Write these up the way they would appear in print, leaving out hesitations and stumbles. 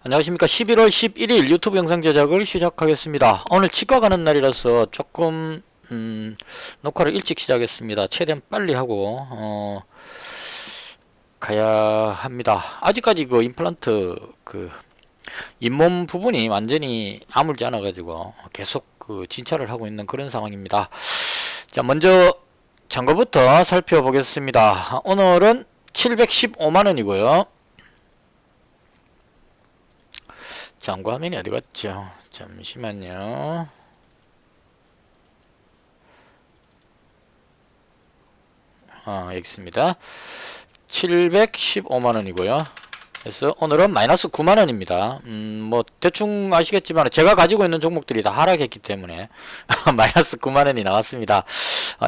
안녕하십니까. 11월 11일 유튜브 영상 제작을 시작하겠습니다. 오늘 치과 가는 날이라서 조금 녹화를 일찍 시작했습니다. 최대한 빨리 하고 가야 합니다. 아직까지 그 임플란트 그 잇몸 부분이 완전히 아물지 않아 가지고 계속 그 진찰을 하고 있는 그런 상황입니다. 자, 먼저 잔고부터 살펴보겠습니다. 오늘은 715만원이고요 잔고 화면이 어디 갔죠? 잠시만요. 여기 있습니다. 715만원이고요. 그래서 오늘은 마이너스 9만원입니다. 뭐 대충 아시겠지만 제가 가지고 있는 종목들이 다 하락했기 때문에 마이너스 9만원이 나왔습니다.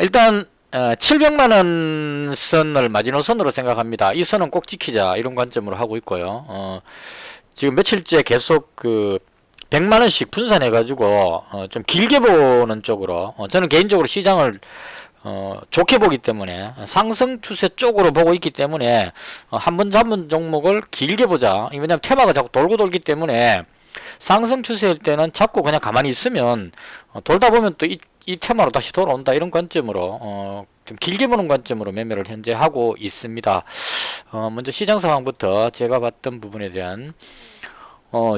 일단 700만원 선을 마지노선으로 생각합니다. 이 선은 꼭 지키자, 이런 관점으로 하고 있고요. 지금 며칠째 계속 그 100만원씩 분산해가지고 좀 길게 보는 쪽으로, 저는 개인적으로 시장을 좋게 보기 때문에 상승 추세 쪽으로 보고 있기 때문에 한 번 잡은 종목을 길게 보자. 왜냐면 테마가 자꾸 돌고 돌기 때문에 상승 추세일 때는 자꾸 그냥 가만히 있으면 돌다 보면 또 이 테마로 다시 돌아온다, 이런 관점으로 좀 길게 보는 관점으로 매매를 현재 하고 있습니다. 먼저 시장 상황부터 제가 봤던 부분에 대한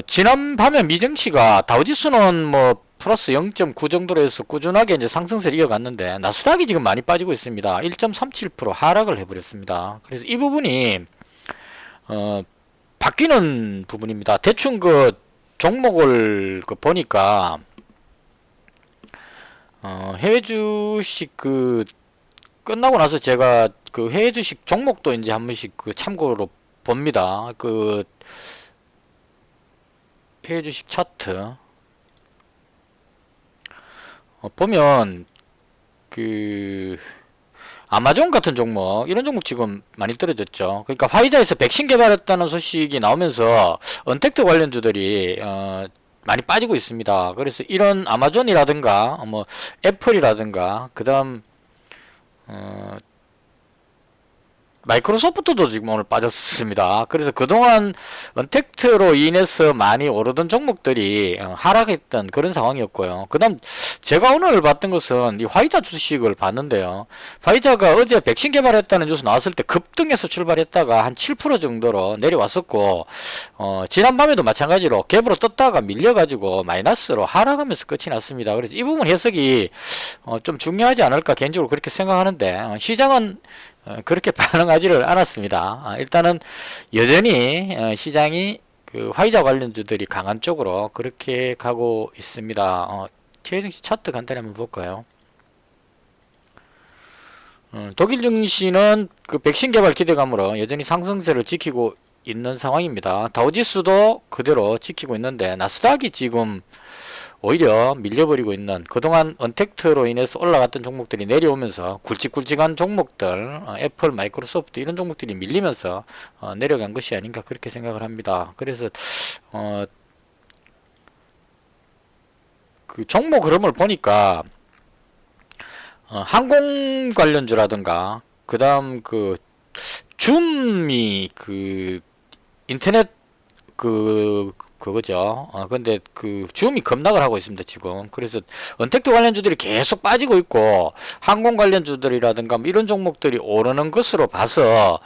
지난 밤에 미증시가 다우지수는 뭐 플러스 0.9 정도로 해서 꾸준하게 이제 상승세를 이어갔는데 나스닥이 지금 많이 빠지고 있습니다. 1.37% 하락을 해버렸습니다. 그래서 이 부분이 바뀌는 부분입니다. 대충 그 종목을 보니까 해외 주식 그 끝나고 나서 제가 그 해외 주식 종목도 이제 한 번씩 그 참고로 봅니다. 그 해외 주식 차트 보면 그 아마존 같은 종목, 이런 종목 지금 많이 떨어졌죠. 그러니까 화이자에서 백신 개발했다는 소식이 나오면서 언택트 관련주들이 많이 빠지고 있습니다. 그래서 이런 아마존이라든가 뭐 애플이라든가 그다음 마이크로소프트도 지금 오늘 빠졌습니다. 그래서 그동안 언택트로 인해서 많이 오르던 종목들이 하락했던 그런 상황이었고요. 그 다음 제가 오늘 봤던 것은 이 화이자 주식을 봤는데요. 화이자가 어제 백신 개발했다는 뉴스 나왔을 때 급등해서 출발했다가 한 7% 정도로 내려왔었고, 지난밤에도 마찬가지로 갭으로 떴다가 밀려가지고 마이너스로 하락하면서 끝이 났습니다. 그래서 이 부분 해석이 좀 중요하지 않을까 개인적으로 그렇게 생각하는데, 시장은 그렇게 반응하지를 않았습니다. 일단은 여전히 시장이 그 화이자 관련주들이 강한 쪽으로 그렇게 가고 있습니다. TSC 차트 간단히 한번 볼까요? 독일 증시는 그 백신 개발 기대감으로 여전히 상승세를 지키고 있는 상황입니다. 다우지수도 그대로 지키고 있는데 나스닥이 지금 오히려 밀려버리고 있는, 그동안 언택트로 인해서 올라갔던 종목들이 내려오면서 굵직굵직한 종목들, 애플, 마이크로소프트 이런 종목들이 밀리면서 내려간 것이 아닌가 그렇게 생각을 합니다. 그래서 그 종목 흐름을 보니까 항공 관련주라든가 그 다음 그 줌이 그 인터넷 그거죠. 근데 그 줌이 급락을 하고 있습니다, 지금. 그래서 언택트 관련주들이 계속 빠지고 있고, 항공 관련주들이라든가 뭐 이런 종목들이 오르는 것으로 봐서,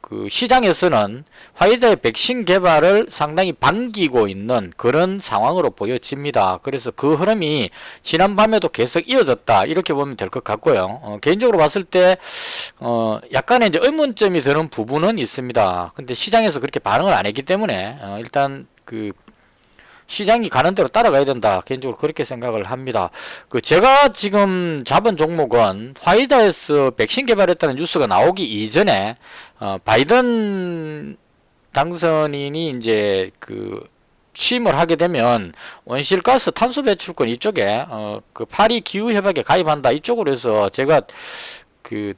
그 시장에서는 화이자의 백신 개발을 상당히 반기고 있는 그런 상황으로 보여집니다. 그래서 그 흐름이 지난밤에도 계속 이어졌다, 이렇게 보면 될 것 같고요. 개인적으로 봤을 때 약간의 이제 의문점이 드는 부분은 있습니다. 근데 시장에서 그렇게 반응을 안 했기 때문에 일단 그 시장이 가는 대로 따라가야 된다, 개인적으로 그렇게 생각을 합니다. 그 제가 지금 잡은 종목은 화이자에서 백신 개발했다는 뉴스가 나오기 이전에 바이든 당선인이 이제 그 취임을 하게 되면 온실가스 탄소 배출권 이쪽에 그 파리 기후 협약에 가입한다, 이쪽으로 해서 제가 그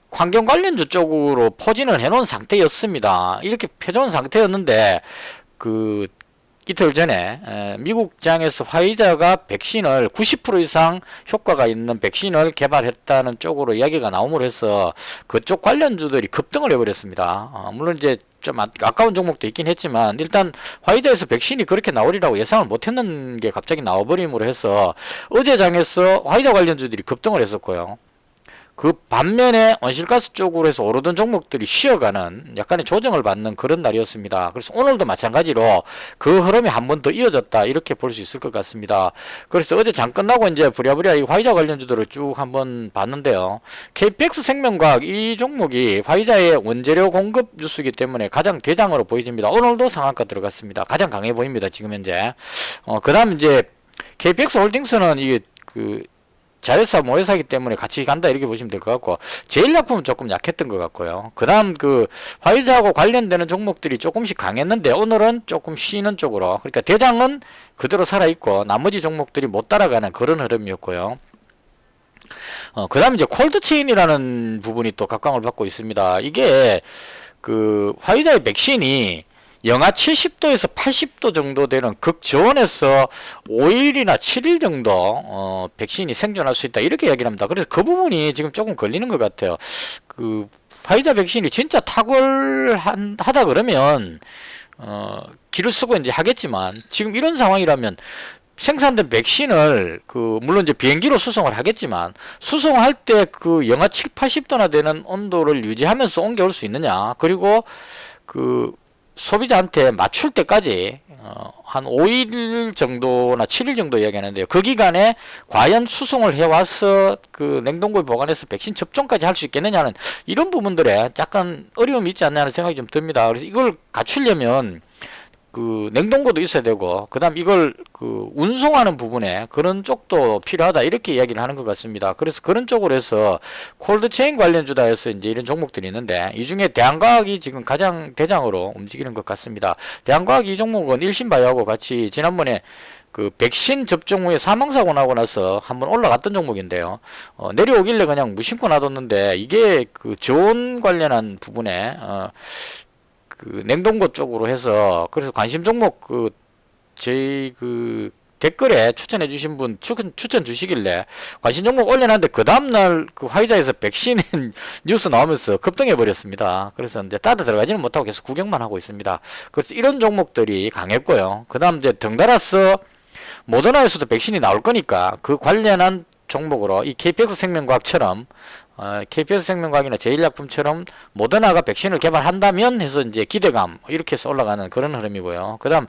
환경 관련주 쪽으로 포진을 해놓은 상태였습니다. 이렇게 펴놓은 상태였는데 그 이틀 전에 미국장에서 화이자가 백신을 90% 이상 효과가 있는 백신을 개발했다는 쪽으로 이야기가 나옴으로 해서 그쪽 관련주들이 급등을 해버렸습니다. 물론 이제 좀 아까운 종목도 있긴 했지만 일단 화이자에서 백신이 그렇게 나오리라고 예상을 못했는 게 갑자기 나와버림으로 해서 어제 장에서 화이자 관련주들이 급등을 했었고요. 그 반면에 온실가스 쪽으로 해서 오르던 종목들이 쉬어가는 약간의 조정을 받는 그런 날이었습니다. 그래서 오늘도 마찬가지로 그 흐름이 한 번 더 이어졌다 이렇게 볼 수 있을 것 같습니다. 그래서 어제 장 끝나고 이제 부랴부랴 이 화이자 관련주들을 쭉 한번 봤는데요. KPX 생명과학 이 종목이 화이자의 원재료 공급 뉴스이기 때문에 가장 대장으로 보여집니다. 오늘도 상한가 들어갔습니다. 가장 강해 보입니다. 지금 현재. 그 다음 이제 KPX 홀딩스는 이게 자회사 모회사이기 때문에 같이 간다 이렇게 보시면 될 것 같고 제일약품은 조금 약했던 것 같고요. 그 다음 화이자하고 관련되는 종목들이 조금씩 강했는데 오늘은 조금 쉬는 쪽으로 그러니까 대장은 그대로 살아있고 나머지 종목들이 못 따라가는 그런 흐름이었고요. 그 다음 이제 콜드체인이라는 부분이 또 각광을 받고 있습니다. 이게 화이자의 백신이 영하 70도에서 80도 정도 되는 극저온에서 5일이나 7일 정도 백신이 생존할 수 있다 이렇게 이야기를 합니다. 그래서 그 부분이 지금 조금 걸리는 것 같아요. 화이자 백신이 진짜 탁월하다 그러면 기를 쓰고 이제 하겠지만 지금 이런 상황이라면 생산된 백신을 물론 이제 비행기로 수송을 하겠지만 수송할 때 영하 7, 80도나 되는 온도를 유지하면서 옮겨올 수 있느냐, 그리고 소비자한테 맞출 때까지 한 5일 정도나 7일 정도 이야기하는데요. 그 기간에 과연 수송을 해와서 냉동고에 보관해서 백신 접종까지 할 수 있겠느냐는 이런 부분들에 약간 어려움이 있지 않나 하는 생각이 좀 듭니다. 그래서 이걸 갖추려면 냉동고도 있어야 되고 그 다음 이걸 운송하는 부분에 그런 쪽도 필요하다 이렇게 이야기를 하는 것 같습니다. 그래서 그런 쪽으로 해서 콜드체인 관련주다 해서 이제 이런 종목들이 있는데 이 중에 대한과학이 지금 가장 대장으로 움직이는 것 같습니다. 대한과학 이 종목은 일신바이오하고 같이 지난번에 백신 접종 후에 사망사고 나고 나서 한번 올라갔던 종목인데요. 내려오길래 그냥 무심코 놔뒀는데 이게 저온 관련한 부분에 냉동고 쪽으로 해서 그래서 관심 종목 저희 댓글에 추천해 주신 분 추천 주시길래 관심 종목 올려놨는데 그 다음날 화이자에서 백신 뉴스 나오면서 급등해 버렸습니다. 그래서 이제 따라 들어가지는 못하고 계속 구경만 하고 있습니다. 그래서 이런 종목들이 강했고요. 그 다음 이제 덩달아서 모더나에서도 백신이 나올 거니까 그 관련한 종목으로 이 KPX 생명과학처럼 KPX 생명과학이나 제일약품처럼 모더나가 백신을 개발한다면 해서 이제 기대감 이렇게 해서 올라가는 그런 흐름이고요. 그다음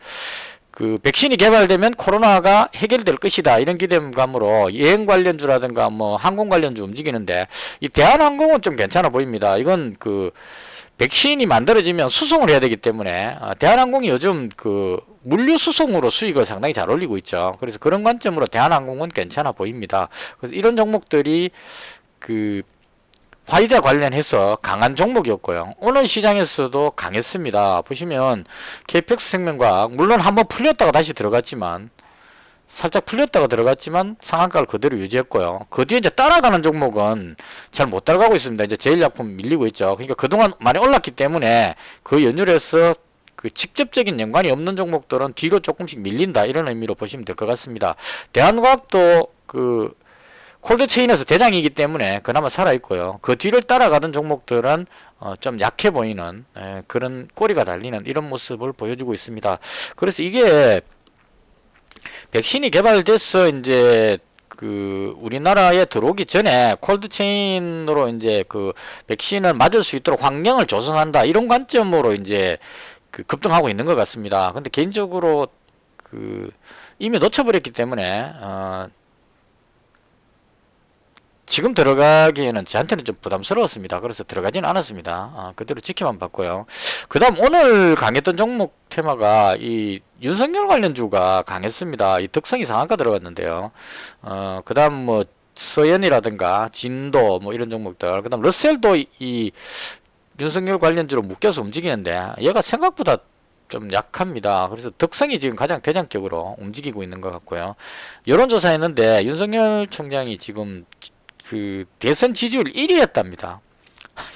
백신이 개발되면 코로나가 해결될 것이다 이런 기대감으로 여행 관련주라든가 항공 관련주 움직이는데 이 대한항공은 좀 괜찮아 보입니다. 이건 백신이 만들어지면 수송을 해야 되기 때문에 대한항공이 요즘 물류 수송으로 수익을 상당히 잘 올리고 있죠. 그래서 그런 관점으로 대한항공은 괜찮아 보입니다. 그래서 이런 종목들이 화이자 관련해서 강한 종목이었고요. 오늘 시장에서도 강했습니다. 보시면 KPX 생명과학 물론 한번 풀렸다가 다시 들어갔지만 살짝 풀렸다가 들어갔지만 상한가를 그대로 유지했고요. 그 뒤에 이제 따라가는 종목은 잘 못 따라가고 있습니다. 이제 제일약품 밀리고 있죠. 그러니까 그동안 많이 올랐기 때문에 그 연율에서 직접적인 연관이 없는 종목들은 뒤로 조금씩 밀린다 이런 의미로 보시면 될 것 같습니다. 대한과학도 콜드체인에서 대장이기 때문에 그나마 살아있고요. 그 뒤를 따라가던 종목들은 좀 약해 보이는 그런 꼬리가 달리는 이런 모습을 보여주고 있습니다. 그래서 이게 백신이 개발돼서 이제 우리나라에 들어오기 전에 콜드체인으로 이제 백신을 맞을 수 있도록 환경을 조성한다 이런 관점으로 이제 급등하고 있는 것 같습니다. 근데 개인적으로 이미 놓쳐버렸기 때문에 지금 들어가기에는 저한테는 좀 부담스러웠습니다. 그래서 들어가지는 않았습니다. 그대로 지켜만 봤고요. 그 다음 오늘 강했던 종목 테마가 이 윤석열 관련주가 강했습니다. 이 덕성이 상한가 들어갔는데요. 그 다음 서현이라든가 진도 이런 종목들, 그 다음 러셀도 이 윤석열 관련주로 묶여서 움직이는데 얘가 생각보다 좀 약합니다. 그래서 덕성이 지금 가장 대장격으로 움직이고 있는 것 같고요. 여론조사 했는데 윤석열 총장이 지금 대선 지지율 1위 했답니다.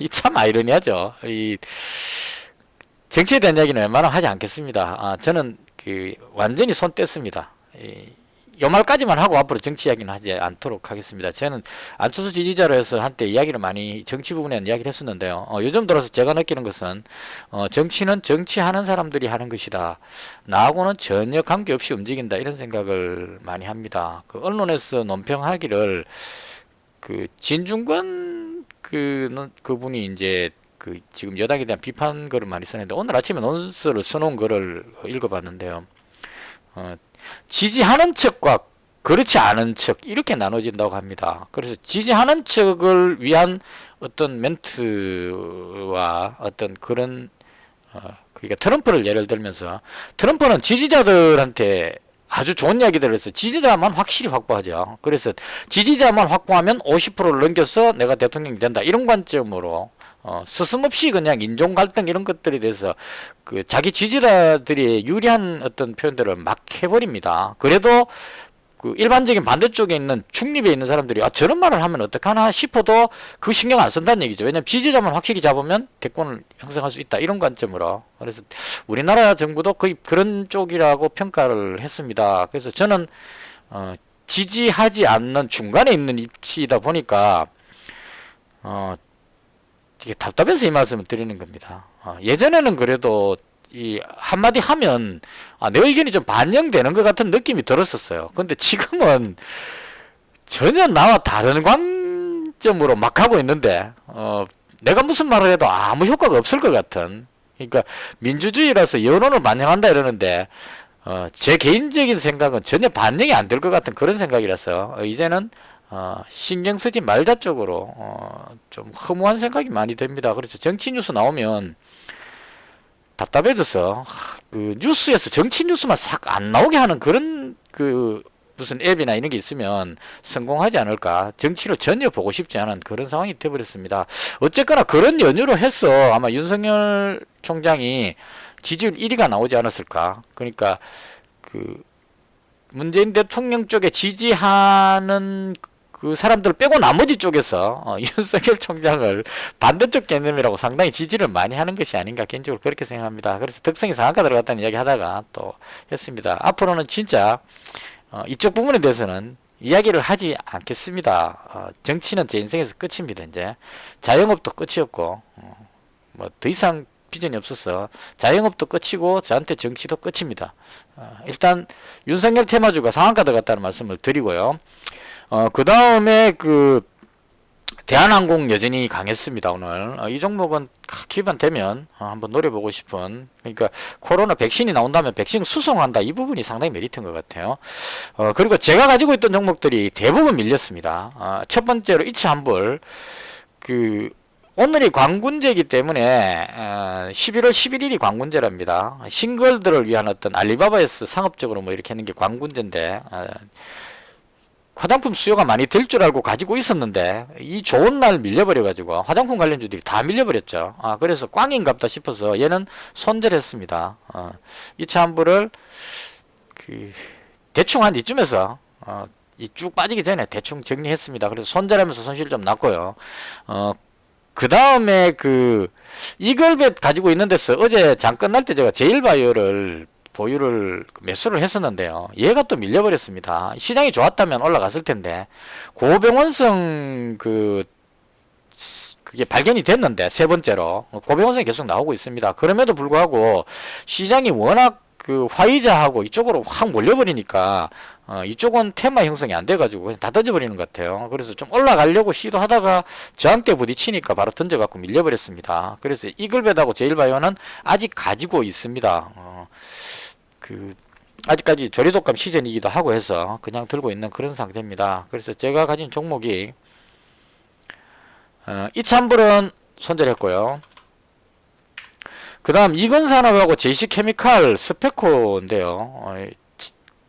이 참 아이러니하죠. 이 정치에 대한 이야기는 웬만하면 하지 않겠습니다. 저는 완전히 손 뗐습니다. 요 말까지만 하고 앞으로 정치 이야기는 하지 않도록 하겠습니다. 저는 안철수 지지자로 해서 한때 이야기를 많이 정치 부분에는 이야기를 했었는데요. 요즘 들어서 제가 느끼는 것은 정치는 정치하는 사람들이 하는 것이다. 나하고는 전혀 관계없이 움직인다. 이런 생각을 많이 합니다. 그 언론에서 논평하기를 그 진중권 그분이 이제 그 지금 여당에 대한 비판 글을 많이 썼는데 오늘 아침에 논설을 써놓은 글을 읽어봤는데요. 지지하는 측과 그렇지 않은 측 이렇게 나눠진다고 합니다. 그래서 지지하는 측을 위한 어떤 멘트와 어떤 그런 그러니까 트럼프를 예를 들면서 트럼프는 지지자들한테 아주 좋은 이야기들을 해서 지지자만 확실히 확보하죠. 그래서 지지자만 확보하면 50%를 넘겨서 내가 대통령이 된다. 이런 관점으로 스스럼없이 그냥 인종 갈등 이런 것들에 대해서 그 자기 지지자들이 유리한 어떤 표현들을 막 해버립니다. 그래도 그 일반적인 반대쪽에 있는 중립에 있는 사람들이 저런 말을 하면 어떡하나 싶어도 그 신경 안 쓴다는 얘기죠. 왜냐면 지지자만 확실히 잡으면 대권을 형성할 수 있다. 이런 관점으로. 그래서 우리나라 정부도 거의 그런 쪽이라고 평가를 했습니다. 그래서 저는 지지하지 않는 중간에 있는 위치이다 보니까 되게 답답해서 이 말씀을 드리는 겁니다. 예전에는 그래도 이 한마디 하면 내 의견이 좀 반영되는 것 같은 느낌이 들었었어요. 근데 지금은 전혀 나와 다른 관점으로 막 하고 있는데 내가 무슨 말을 해도 아무 효과가 없을 것 같은. 그러니까 민주주의라서 여론을 반영한다 이러는데 제 개인적인 생각은 전혀 반영이 안 될 것 같은 그런 생각이라서 이제는 신경 쓰지 말자 쪽으로 좀 허무한 생각이 많이 듭니다. 그래서 정치 뉴스 나오면 답답해져서 그 뉴스에서 정치 뉴스만 싹 안 나오게 하는 그런 그 무슨 앱이나 이런 게 있으면 성공하지 않을까. 정치를 전혀 보고 싶지 않은 그런 상황이 되어버렸습니다. 어쨌거나 그런 연유로 해서 아마 윤석열 총장이 지지율 1위가 나오지 않았을까. 그러니까 그 문재인 대통령 쪽에 지지하는 그 사람들 빼고 나머지 쪽에서 윤석열 총장을 반대쪽 개념이라고 상당히 지지를 많이 하는 것이 아닌가 개인적으로 그렇게 생각합니다. 그래서 덕성이 상한가 들어갔다는 이야기 하다가 또 했습니다. 앞으로는 진짜 이쪽 부분에 대해서는 이야기를 하지 않겠습니다. 정치는 제 인생에서 끝입니다. 이제 자영업도 끝이었고 뭐 더 이상 비전이 없어서 자영업도 끝이고 저한테 정치도 끝입니다. 일단 윤석열 테마주가 상한가 들어갔다는 말씀을 드리고요. 그 다음에 그 대한항공 여전히 강했습니다. 오늘 이 종목은 기회만 되면 한번 노려보고 싶은, 그러니까 코로나 백신이 나온다면 백신 수송한다, 이 부분이 상당히 메리트인 것 같아요. 그리고 제가 가지고 있던 종목들이 대부분 밀렸습니다. 첫 번째로 이츠한불, 그 오늘이 광군제이기 때문에 11월 11일이 광군제랍니다. 싱글들을 위한 어떤 알리바바에서 상업적으로 뭐 이렇게 하는 게 광군제인데 화장품 수요가 많이 될 줄 알고 가지고 있었는데 이 좋은 날 밀려버려 가지고 화장품 관련주들이 다 밀려버렸죠. 그래서 꽝인갑다 싶어서 얘는 손절했습니다. 이 차한부를 그 대충 한 이쯤에서 이 쭉 빠지기 전에 대충 정리했습니다. 그래서 손절하면서 손실 좀 났고요. 그 다음에 그 이글벳 가지고 있는 데서 어제 장 끝날 때 제가 제일바이오를 보유를 매수를 했었는데요. 얘가 또 밀려버렸습니다. 시장이 좋았다면 올라갔을 텐데 고병원성 그게 발견이 됐는데 세 번째로 고병원성이 계속 나오고 있습니다. 그럼에도 불구하고 시장이 워낙 그 화이자하고 이쪽으로 확 몰려버리니까 이쪽은 테마 형성이 안 돼가지고 그냥 다 던져버리는 것 같아요. 그래서 좀 올라가려고 시도하다가 저항대 부딪히니까 바로 던져갖고 밀려버렸습니다. 그래서 이글벳하고 제일바이오는 아직 가지고 있습니다. 아직까지 조리독감 시즌이기도 하고 해서 그냥 들고 있는 그런 상태입니다. 그래서 제가 가진 종목이 이찬불은 손절했고요. 그 다음 이건산업하고 제시케미칼 스페코인데요.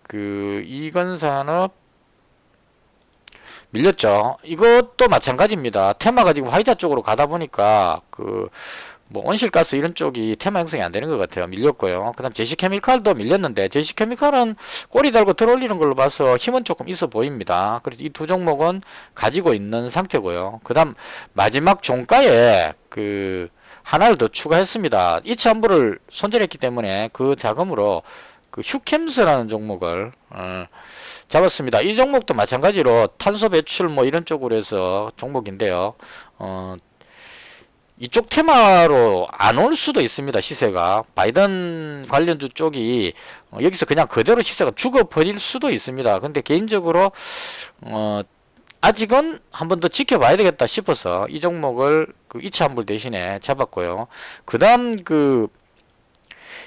그 이건산업 밀렸죠. 이것도 마찬가지입니다. 테마가 지금 화이자 쪽으로 가다 보니까 뭐 온실가스 이런 쪽이 테마 형성이 안 되는 것 같아요. 밀렸고요. 그 다음 제시케미칼도 밀렸는데 제시케미칼은 꼬리 달고 들어올리는 걸로 봐서 힘은 조금 있어 보입니다. 그래서 이 두 종목은 가지고 있는 상태고요. 그 다음 마지막 종가에 하나를 더 추가했습니다. 이치한부를 손절했기 때문에 그 자금으로 그 휴캠스라는 종목을 잡았습니다. 이 종목도 마찬가지로 탄소 배출 뭐 이런 쪽으로 해서 종목인데요. 이쪽 테마로 안 올 수도 있습니다. 시세가 바이든 관련주 쪽이 여기서 그냥 그대로 시세가 죽어버릴 수도 있습니다. 근데 개인적으로 아직은 한 번 더 지켜봐야 되겠다 싶어서 이 종목을 그 이차환불 대신에 잡았고요. 그 다음 그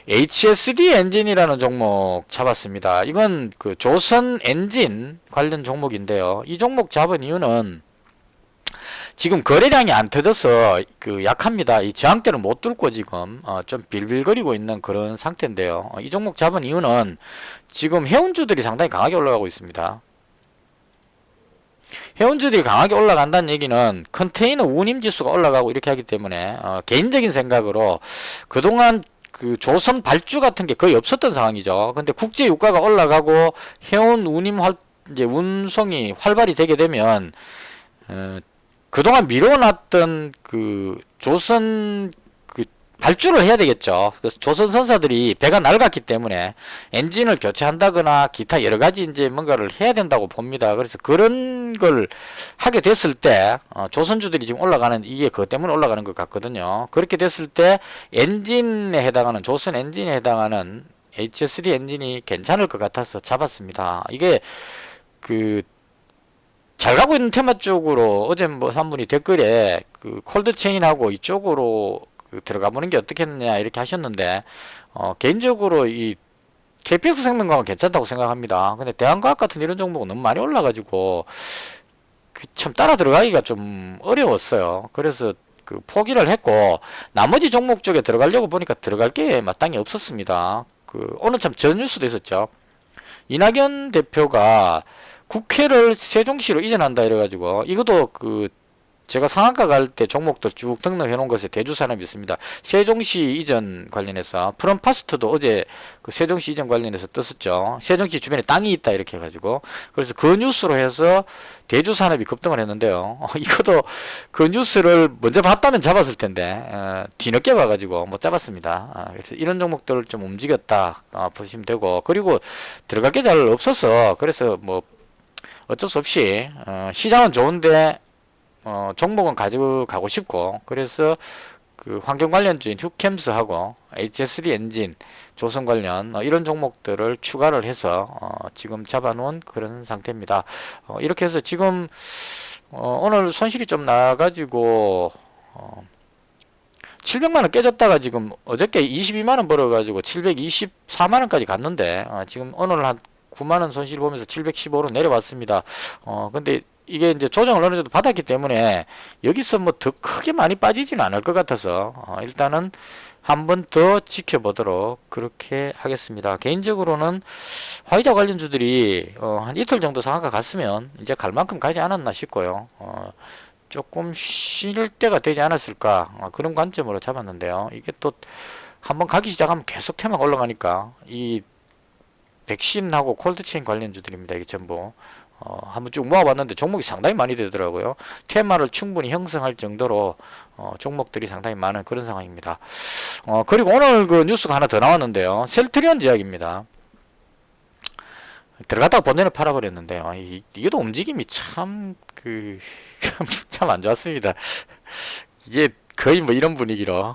HSD 엔진이라는 종목 잡았습니다. 이건 그 조선 엔진 관련 종목인데요. 이 종목 잡은 이유는 지금 거래량이 안 터져서 그 약합니다. 이 저항대를 못 뚫고 지금 좀 빌빌거리고 있는 그런 상태인데요. 이 종목 잡은 이유는 지금 해운주들이 상당히 강하게 올라가고 있습니다. 해운주들이 강하게 올라간다는 얘기는 컨테이너 운임 지수가 올라가고 이렇게 하기 때문에 개인적인 생각으로 그동안 그 조선 발주 같은 게 거의 없었던 상황이죠. 근데 국제 유가가 올라가고 해운 운임 이제 운송이 활발히 되게 되면 그동안 미뤄놨던 그 조선 그 발주를 해야 되겠죠. 그래서 조선 선사들이 배가 낡았기 때문에 엔진을 교체한다거나 기타 여러 가지 이제 뭔가를 해야 된다고 봅니다. 그래서 그런 걸 하게 됐을 때 조선주들이 지금 올라가는 이게 그것 때문에 올라가는 것 같거든요. 그렇게 됐을 때 엔진에 해당하는 조선 엔진에 해당하는 HSD 엔진이 괜찮을 것 같아서 잡았습니다. 이게 그 잘 가고 있는 테마 쪽으로 어제 뭐 한 분이 댓글에 그 콜드체인하고 이쪽으로 그 들어가 보는 게 어떻겠느냐 이렇게 하셨는데 개인적으로 이 KPX 생명과는 괜찮다고 생각합니다. 근데 대한과학 같은 이런 종목은 너무 많이 올라가지고 그 참 따라 들어가기가 좀 어려웠어요. 그래서 그 포기를 했고 나머지 종목 쪽에 들어가려고 보니까 들어갈 게 마땅히 없었습니다. 그 오늘 참 전 뉴스도 있었죠. 이낙연 대표가 국회를 세종시로 이전한다 이래가지고 이것도 그 제가 상한가 갈 때 종목들 쭉 등록해 놓은 것에 대주산업이 있습니다. 세종시 이전 관련해서 프롬파스트도 어제 그 세종시 이전 관련해서 떴었죠. 세종시 주변에 땅이 있다 이렇게 해가지고 그래서 그 뉴스로 해서 대주산업이 급등을 했는데요. 이것도 그 뉴스를 먼저 봤다면 잡았을 텐데 뒤늦게 봐가지고 못 잡았습니다. 그래서 이런 종목들을 좀 움직였다 보시면 되고 그리고 들어갈 게 잘 없어서 그래서 뭐 어쩔 수 없이 시장은 좋은데 종목은 가지고 가고 싶고 그래서 그 환경 관련주인 휴캠스하고 HSD 엔진, 조선 관련 이런 종목들을 추가를 해서 지금 잡아놓은 그런 상태입니다. 이렇게 해서 지금 오늘 손실이 좀 나가지고 700만원 깨졌다가 지금 어저께 22만원 벌어가지고 724만원까지 갔는데 지금 오늘 한 9만원 손실 보면서 715로 내려왔습니다. 근데 이게 이제 조정을 어느 정도 받았기 때문에 여기서 뭐 더 크게 많이 빠지지는 않을 것 같아서 일단은 한 번 더 지켜보도록 그렇게 하겠습니다. 개인적으로는 화이자 관련주들이 한 이틀 정도 상한가 갔으면 이제 갈 만큼 가지 않았나 싶고요. 조금 쉴 때가 되지 않았을까 그런 관점으로 잡았는데요. 이게 또 한번 가기 시작하면 계속 테마가 올라가니까 이 백신하고 콜드체인 관련주들입니다. 이게 전부 한번 쭉 모아봤는데 종목이 상당히 많이 되더라고요. 테마를 충분히 형성할 정도로 종목들이 상당히 많은 그런 상황입니다. 그리고 오늘 그 뉴스가 하나 더 나왔는데요. 셀트리온 제약입니다. 들어갔다가 본전을 팔아버렸는데요. 이게 또 움직임이 참 참 안 좋았습니다. 이게 거의 뭐 이런 분위기로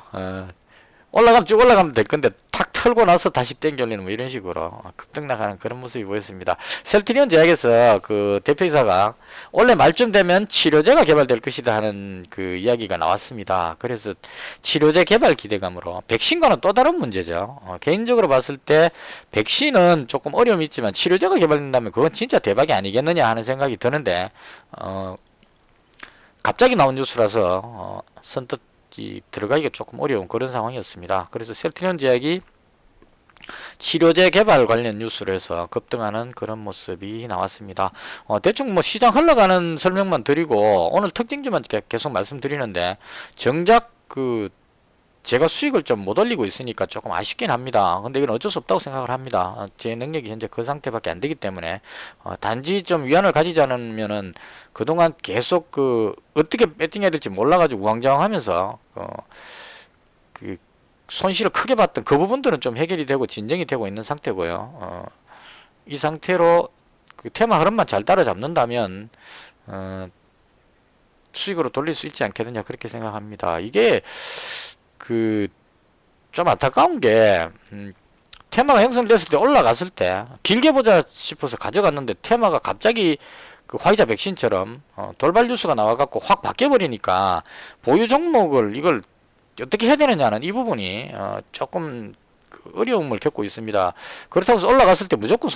올라가면 쭉 올라가면 될 건데 탁 털고 나서 다시 땡겨내는 뭐 이런 식으로 급등 나가는 그런 모습이 보였습니다. 셀트리온 제약에서 그 대표이사가 올해 말쯤 되면 치료제가 개발될 것이다 하는 그 이야기가 나왔습니다. 그래서 치료제 개발 기대감으로 백신과는 또 다른 문제죠. 개인적으로 봤을 때 백신은 조금 어려움이 있지만 치료제가 개발된다면 그건 진짜 대박이 아니겠느냐 하는 생각이 드는데 갑자기 나온 뉴스라서 선뜻 들어가기가 조금 어려운 그런 상황이었습니다. 그래서 셀트리온 제약이 치료제 개발 관련 뉴스로 해서 급등하는 그런 모습이 나왔습니다. 대충 뭐 시장 흘러가는 설명만 드리고 오늘 특징주만 계속 말씀드리는데 정작 그 제가 수익을 좀 못 올리고 있으니까 조금 아쉽긴 합니다. 근데 이건 어쩔 수 없다고 생각을 합니다. 제 능력이 현재 그 상태밖에 안 되기 때문에 단지 좀 위안을 가지지 않으면은 그동안 계속 어떻게 배팅해야 될지 몰라가지고 우왕좌왕하면서 손실을 크게 봤던 그 부분들은 좀 해결이 되고 진정이 되고 있는 상태고요. 이 상태로 그 테마 흐름만 잘 따라잡는다면 수익으로 돌릴 수 있지 않겠느냐 그렇게 생각합니다. 이게 그 좀 안타까운 게 테마가 형성됐을 때 올라갔을 때 길게 보자 싶어서 가져갔는데 테마가 갑자기 그 화이자 백신처럼 돌발 뉴스가 나와갖고 확 바뀌어버리니까 보유 종목을 이걸 어떻게 해야 되느냐는 이 부분이 조금 그 어려움을 겪고 있습니다. 그렇다고 해서 올라갔을 때 무조건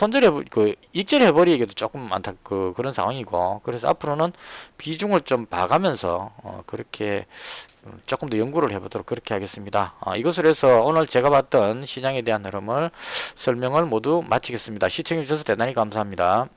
익절해 버리기도 조금 그런 상황이고, 그래서 앞으로는 비중을 좀 봐가면서 그렇게 조금 더 연구를 해보도록 그렇게 하겠습니다. 이것을 해서 오늘 제가 봤던 시장에 대한 흐름을 설명을 모두 마치겠습니다. 시청해 주셔서 대단히 감사합니다.